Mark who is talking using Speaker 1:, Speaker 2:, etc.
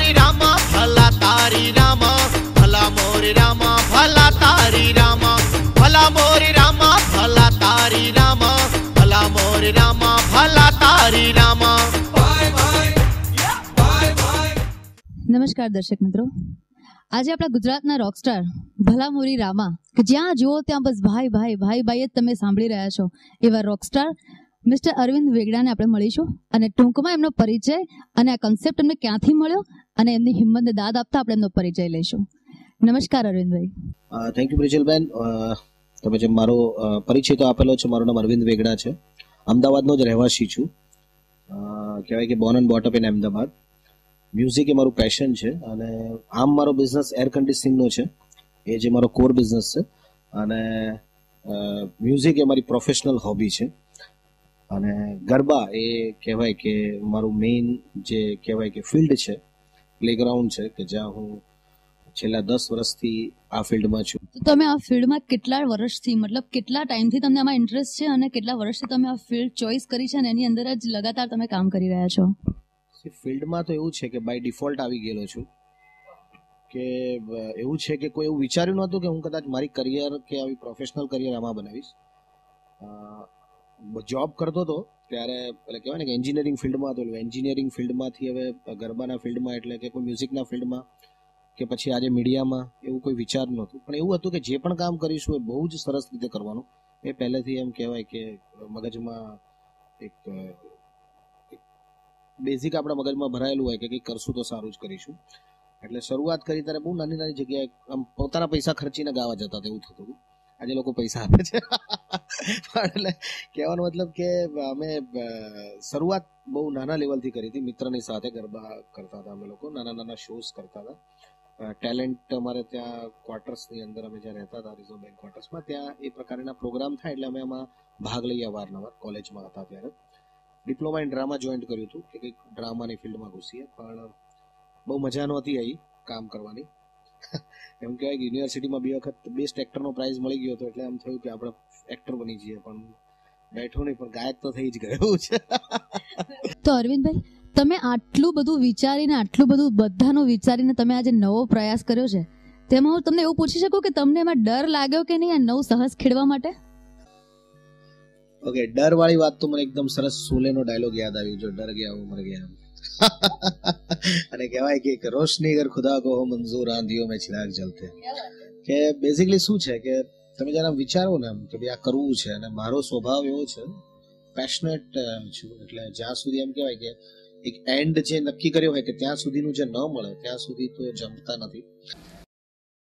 Speaker 1: મોરી રામા ભલા તારી રામા, ભલા મોરી રામા ભલા તારી રામા, ભલા મોરી રામા ભલા તારી રામા, ભલા મોરી રામા ભલા તારી રામા.
Speaker 2: નમસ્કાર દર્શક મિત્રો, આજે આપણા ગુજરાતના રોકસ્ટાર ભલા મોરી રામા, કે જ્યાં જુઓ ત્યાં બસ ભાઈ ભાઈ ભાઈ ભાઈ જ તમે સાંભળી રહ્યા છો, એવા રોકસ્ટાર મિસ્ટર અરવિંદ વેગડાને આપણે મળીશું અને ટૂંકમાં એમનો પરિચય અને આ કન્સેપ્ટ એમને ક્યાંથી મળ્યો અને એમની હિંમતને દાદ આપતા આપણે એમનો પરિચય લઈશું. નમસ્કાર અરવિંદભાઈ.
Speaker 3: Thank you બ્રિજલબેન. તમે જે મારો પરિચય તો આપેલો છે, મારું નામ અરવિંદ વેગડા છે, અમદાવાદનો જ રહેવાસી છું. કહેવાય કે born and brought up in Ahmedabad. Music એ મારું પેશન છે અને આમ મારો બિઝનેસ એર કન્ડિશનિંગનો છે, એ જે મારો કોર બિઝનેસ છે, અને મ્યુઝિક એ મારી પ્રોફેશનલ હોબી છે. અને ગરબા એ કહેવાય કે મારું મેઇન જે કહેવાય કે ફિલ્ડ છે, પ્લેગ્રાઉન્ડ છે, કે જ્યાં હું છેલ્લા 10 વર્ષથી આ ફિલ્ડમાં છું.
Speaker 2: તો તમે આ ફિલ્ડમાં કેટલા વર્ષથી, મતલબ કેટલા ટાઈમથી તમને આમાં ઇન્ટરેસ્ટ છે અને કેટલા વર્ષથી તમે આ ફિલ્ડ ચોઇસ કરી છે અને એની અંદર જ લગાતાર તમે કામ કરી રહ્યા છો?
Speaker 3: ફિલ્ડમાં તો એવું છે કે બાય ડિફોલ્ટ આવી ગયેલો છું, કે એવું છે કે કોઈ એવું વિચાર્યું નહોતું કે હું કદાચ મારી કરિયર કે આવી પ્રોફેશનલ કરિયર આમાં બનાવીશ. જોબ કરતો હતો ત્યારે એટલે કહેવાય ને કે એન્જિનિયરિંગ ફિલ્ડમાં હતો, એન્જિનિયરિંગ ફિલ્ડમાંથી હવે ગરબાના ફિલ્ડમાં એટલે કે કોઈ મ્યુઝિકના ફિલ્ડમાં કે પછી આજે મીડિયામાં એવું કોઈ વિચાર નહોતું. પણ એવું હતું કે જે પણ કામ કરીશું એ બહુ જ સરસ રીતે કરવાનું, એ પહેલેથી એમ કહેવાય કે મગજમાં એક બેઝિક આપણા મગજમાં ભરાયેલું હોય કે કંઈક કરશું તો સારું જ કરીશું. એટલે શરૂઆત કરી ત્યારે બહુ નાની નાની જગ્યાએ આમ પોતાના પૈસા ખર્ચીને ગાવા જતા હતા, એવું થતું હતું. આજે લોકો પૈસા આપે છે એટલે કહેવાનો મતલબ કે અમે શરૂઆત બહુ નાના લેવલથી કરી હતી. મિત્રની સાથે ગરબા કરતા હતા, અમે લોકો નાના નાના શોઝ કરતા હતા. ટેલેન્ટ અમારે ત્યાં ક્વાર્ટર્સની અંદર અમે જ્યાં રહેતા હતા, રિઝર્વ બેંક ક્વાર્ટર્સમાં, ત્યાં એ પ્રકારના પ્રોગ્રામ થાય એટલે અમે એમાં ભાગ લઈએ અવારનવાર. કોલેજમાં હતા ત્યારે ડિપ્લોમા ઇન ડ્રામા જોઈન્ટ કર્યું હતું કે કંઈક ડ્રામાની ફિલ્ડમાં ઘૂસીએ, પણ બહુ મજા નહોતી આવી કામ કરવાની. એમ કહેવાય કે યુનિવર્સિટીમાં 2 વખત બેસ્ટ એક્ટરનો પ્રાઇઝ મળી ગયો હતો, એટલે એમ થયું કે આપણે એક્ટર બની જઈએ, પણ બેઠો નહીં, પણ ગાયક તો થઈ જ ગયું છે.
Speaker 2: તો અરવિંદભાઈ, તમે આટલું બધું વિચારીને, આટલું બધું બધાનું વિચારીને તમે આજે નવો પ્રયાસ કર્યો છે, તેમાં હું તમને એવું પૂછી શકું કે તમને એમાં ડર લાગ્યો કે નહીં આ નવું સાહસ ખેડવા માટે?
Speaker 3: ઓકે, ડર વાળી વાત તો મને એકદમ સરસ સોલેનો ડાયલોગ યાદ આવ્યો, જો ડર ગયા હું મર ગયા. અને કહેવાય કે રોશની અગર ખુદા કો હો મંજૂર આંધિયો મેં ચિરાગ જલતે. કે બેઝિકલી શું છે કે તમે જરા વિચારો ને કે ભાઈ આ કરવું છે, અને મારો સ્વભાવ એવો છે, પેશનેટ છું, એટલે જ્યાં સુધી એમ કહેવાય કે એક એન્ડ જે નક્કી કર્યો હોય કે ત્યાં સુધીનું જે ન મળે ત્યાં સુધી તો જમતા નથી.